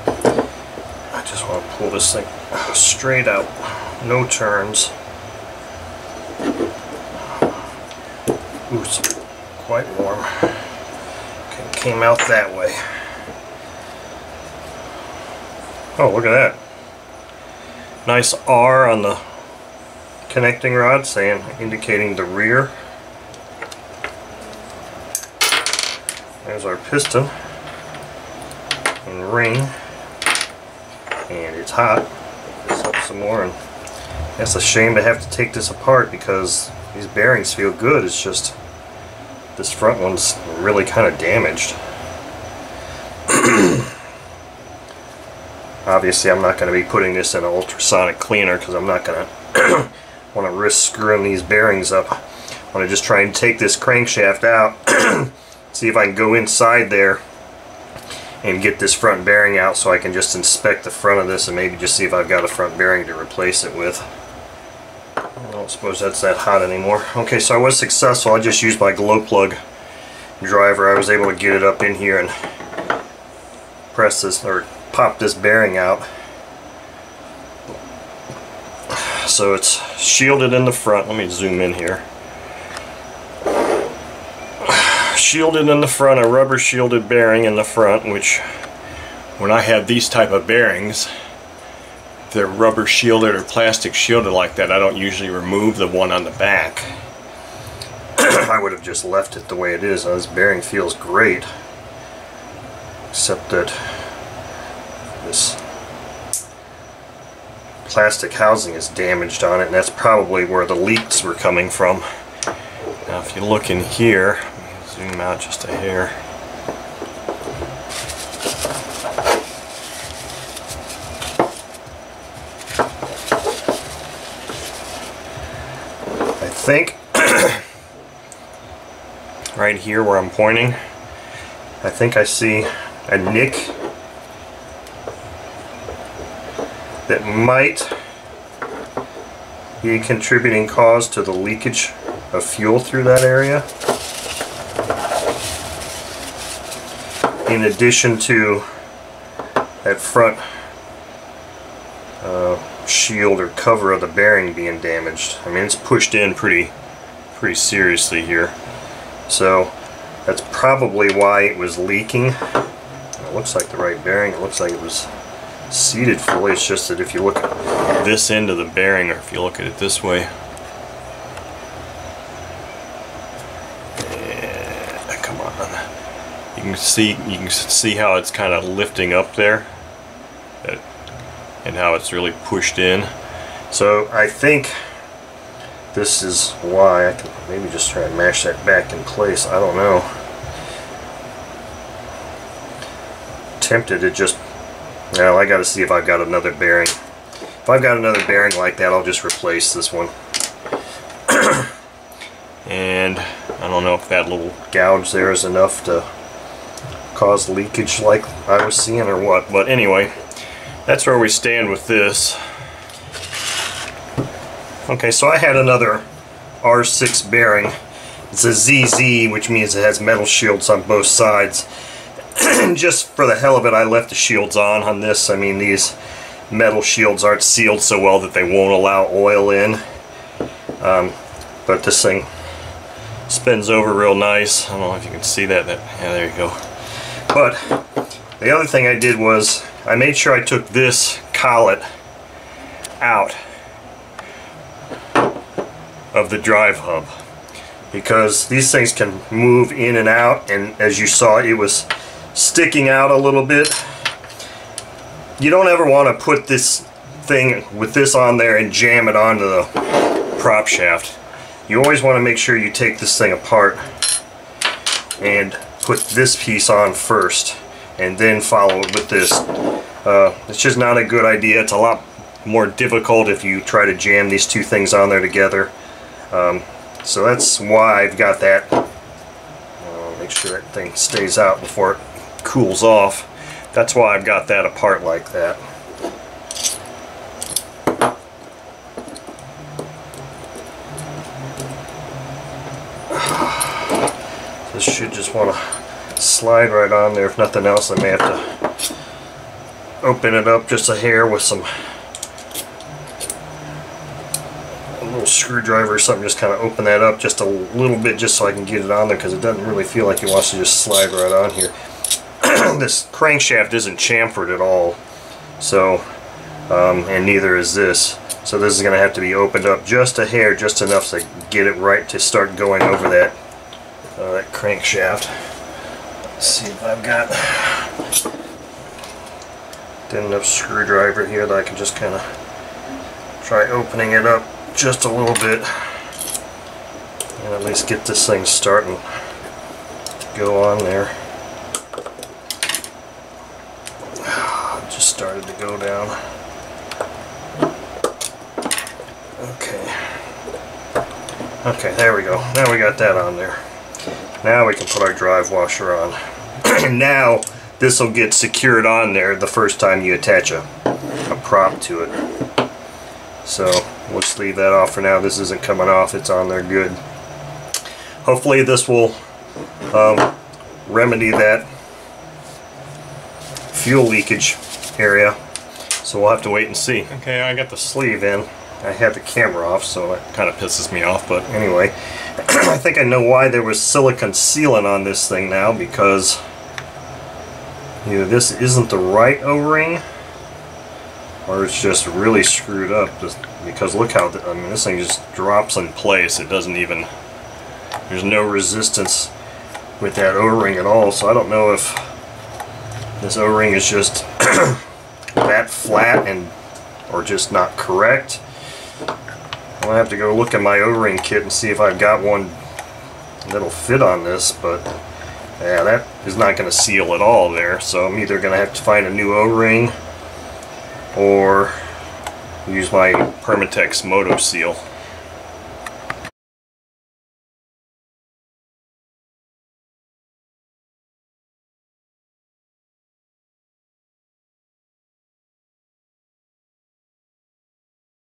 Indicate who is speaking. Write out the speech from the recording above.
Speaker 1: I just want to pull this thing straight out, no turns. Ooh, it's quite warm. Okay, came out that way. Oh, look at that. Nice R on the connecting rod indicating the rear. There's our piston and ring, and it's hot. It's up some more, and it's a shame to have to take this apart because these bearings feel good. It's just this front one's really kind of damaged. Obviously, I'm not going to be putting this in an ultrasonic cleaner because I'm not going to want to risk screwing these bearings up. I want to just try and take this crankshaft out, see if I can go inside there and get this front bearing out so I can just inspect the front of this and maybe just see if I've got a front bearing to replace it with. I don't suppose that's that hot anymore. Okay, so I was successful. I just used my glow plug driver. I was able to get it up in here and press this, or pop this bearing out. So it's shielded in the front. Let me zoom in here. Shielded in the front, a rubber shielded bearing in the front, which when I have these type of bearings, they're rubber shielded or plastic shielded like that. I don't usually remove the one on the back. I would have just left it the way it is. Now, this bearing feels great, except that this plastic housing is damaged on it, and that's probably where the leaks were coming from. Now if you look in here, zoom out just a hair. I think right here where I'm pointing, I think I see a nick that might be a contributing cause to the leakage of fuel through that area. In addition to that front shield or cover of the bearing being damaged. I mean, it's pushed in pretty seriously here. So that's probably why it was leaking. It looks like the right bearing. It looks like it was seated fully. It's just that if you look at this end of the bearing, or if you look at it this way, yeah, come on, you can see how it's kind of lifting up there, and how it's really pushed in. So I think this is why. I can maybe just try and mash that back in place. I don't know. Tempted to just, well, I got to see if I've got another bearing. If I've got another bearing like that, I'll just replace this one. And I don't know if that little gouge there is enough to cause leakage like I was seeing or what. But anyway, that's where we stand with this. Okay, so I had another R6 bearing. It's a ZZ, which means it has metal shields on both sides. Just for the hell of it, I left the shields on this. I mean, these metal shields aren't sealed so well that they won't allow oil in. But this thing spins over real nice. I don't know if you can see that. Yeah, there you go. But the other thing I did was I made sure I took this collet out of the drive hub, because these things can move in and out, and as you saw, it was sticking out a little bit. You don't ever want to put this thing with this on there and jam it onto the prop shaft. You always want to make sure you take this thing apart and put this piece on first and then follow it with this. It's just not a good idea. It's a lot more difficult if you try to jam these two things on there together. So that's why I've got that. Make sure that thing stays out before it cools off. That's why I've got that apart like that. This should just want to slide right on there. If nothing else, I may have to open it up just a hair with a little screwdriver or something. Just kind of open that up just a little bit, just so I can get it on there, because it doesn't really feel like it wants to just slide right on here. This crankshaft isn't chamfered at all, so and neither is this. So this is going to have to be opened up just a hair, just enough to get it right to start going over that crankshaft. Let's see if I've got enough screwdriver here that I can just kind of try opening it up just a little bit and at least get this thing starting to go on there. It just started to go down. Okay, there we go. Now we got that on there. Now we can put our drive washer on. And now this will get secured on there the first time you attach a prop to it. So let's leave that off for now. This isn't coming off. It's on there good. Hopefully this will remedy that fuel leakage area. So we'll have to wait and see. Okay, I got the sleeve in. I had the camera off, so that kind of pisses me off, but anyway. I think I know why there was silicone sealant on this thing now, because either this isn't the right O-ring, or it's just really screwed up, because look how, I mean, this thing just drops in place. It doesn't even, there's no resistance with that O-ring at all, so I don't know if this O-ring is just that flat and or just not correct. I'll have to go look at my O-ring kit and see if I've got one that'll fit on this, but yeah, that is not going to seal at all there, so I'm either going to have to find a new O-ring or use my Permatex Moto Seal.